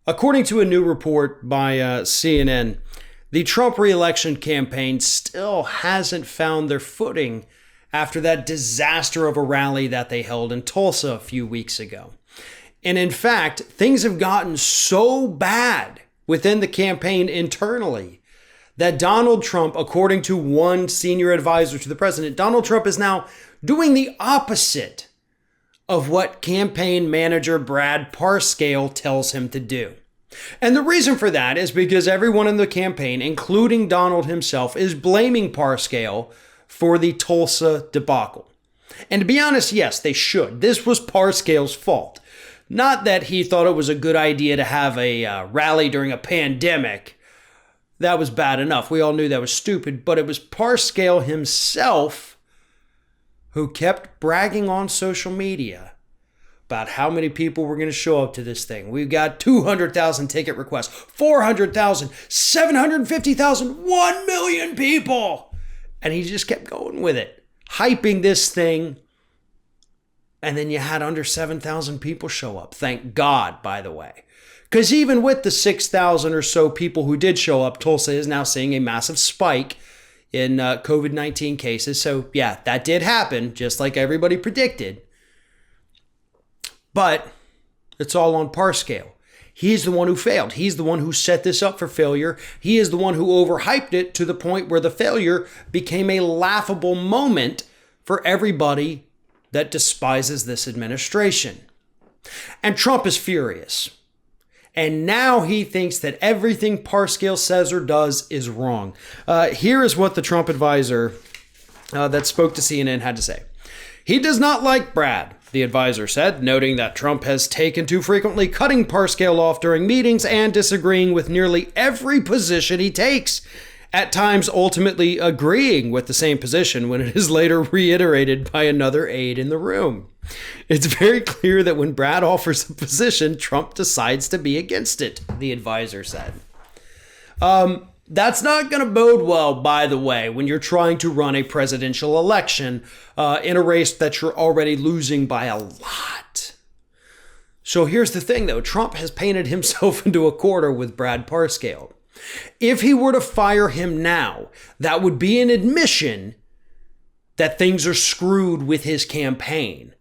According to a new report by CNN, the Trump reelection campaign still hasn't found their footing after that disaster of a rally that they held in Tulsa a few weeks ago. And in fact, things have gotten so bad within the campaign internally that Donald Trump, according to one senior advisor to the president, Donald Trump is now doing the opposite of what campaign manager Brad Parscale tells him to do. And the reason for that is because everyone in the campaign, including Donald himself, is blaming Parscale for the Tulsa debacle. And to be honest, yes, they should. This was Parscale's fault. Not that he thought it was a good idea to have a rally during a pandemic. That was bad enough. We all knew that was stupid, but it was Parscale himself who kept bragging on social media about how many people were going to show up to this thing. We've got 200,000 ticket requests, 400,000, 750,000, 1 million people. And he just kept going with it, hyping this thing. And then you had under 7,000 people show up. Thank God, by the way. Because even with the 6,000 or so people who did show up, Tulsa is now seeing a massive spike in COVID-19 cases. So yeah, that did happen, just like everybody predicted. But it's all on Parscale. He's the one who failed. He's the one who set this up for failure. He is the one who overhyped it to the point where the failure became a laughable moment for everybody that despises this administration. And Trump is furious. And now he thinks that everything Parscale says or does is wrong. Here is what the Trump advisor that spoke to CNN had to say. He does not like Brad, the advisor said, noting that Trump has taken to frequently cutting Parscale off during meetings and disagreeing with nearly every position he takes, at times ultimately agreeing with the same position when it is later reiterated by another aide in the room. It's very clear that when Brad offers a position, Trump decides to be against it, the advisor said. That's not going to bode well, by the way, when you're trying to run a presidential election in a race that you're already losing by a lot. So here's the thing, though. Trump has painted himself into a corner with Brad Parscale. If he were to fire him now, that would be an admission that things are screwed with his campaign.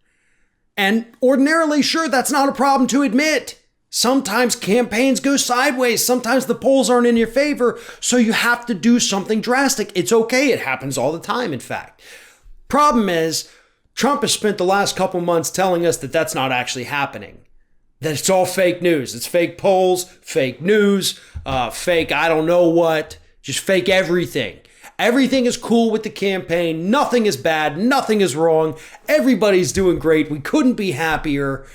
And ordinarily, sure, that's not a problem to admit. Sometimes campaigns go sideways. Sometimes the polls aren't in your favor, so you have to do something drastic. It's okay. It happens all the time, in fact. Problem is, Trump has spent the last couple months telling us that that's not actually happening. That it's all fake news. It's fake polls, fake news, fake I don't know what, just fake everything. Everything is cool with the campaign. Nothing is bad. Nothing is wrong. Everybody's doing great. We couldn't be happier.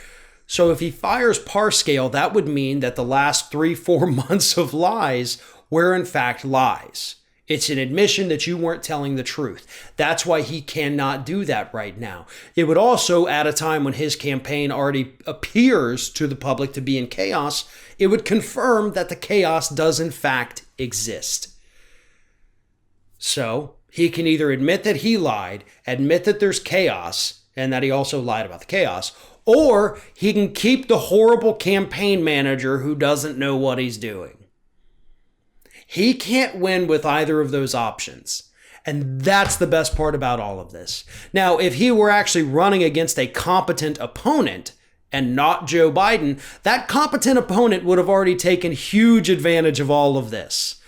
So if he fires Parscale, that would mean that the last 3-4 months of lies were in fact lies. It's an admission that you weren't telling the truth. That's why he cannot do that right now. It would also, at a time when his campaign already appears to the public to be in chaos, it would confirm that the chaos does in fact exist. So he can either admit that he lied, admit that there's chaos, and that he also lied about the chaos, or he can keep the horrible campaign manager who doesn't know what he's doing. He can't win with either of those options. And that's the best part about all of this. Now, if he were actually running against a competent opponent and not Joe Biden, that competent opponent would have already taken huge advantage of all of this.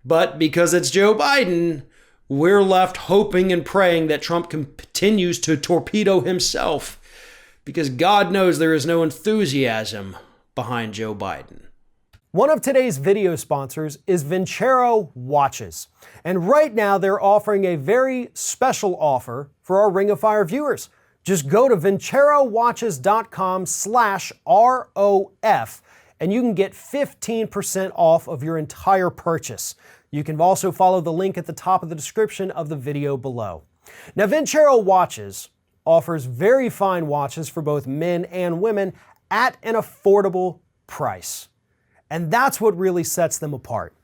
But because it's Joe Biden, we're left hoping and praying that Trump continues to torpedo himself, because God knows there is no enthusiasm behind Joe Biden. One of today's video sponsors is Vincero Watches. And right now they're offering a very special offer for our Ring of Fire viewers. Just go to vincerowatches.com/ROF and you can get 15% off of your entire purchase. You can also follow the link at the top of the description of the video below. Now, Vincero Watches offers very fine watches for both men and women at an affordable price. And that's what really sets them apart.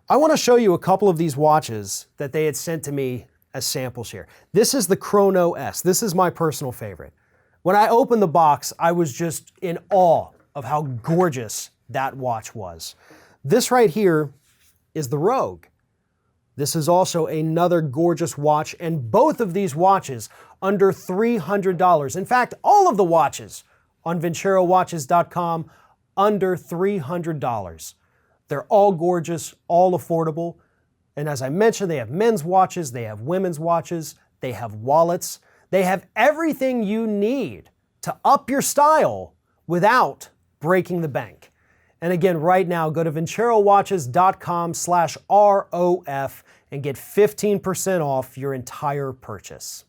I want to show you a couple of these watches that they had sent to me as samples here. This is the Chrono S. This is my personal favorite. When I opened the box, I was just in awe of how gorgeous that watch was. This right here is the Rogue. This is also another gorgeous watch, and both of these watches under $300. In fact, all of the watches on VinceroWatches.com under $300. They're all gorgeous, all affordable, and as I mentioned, they have men's watches, they have women's watches, they have wallets, they have everything you need to up your style without breaking the bank. And again, right now, go to VinceroWatches.com/ROF and get 15% off your entire purchase.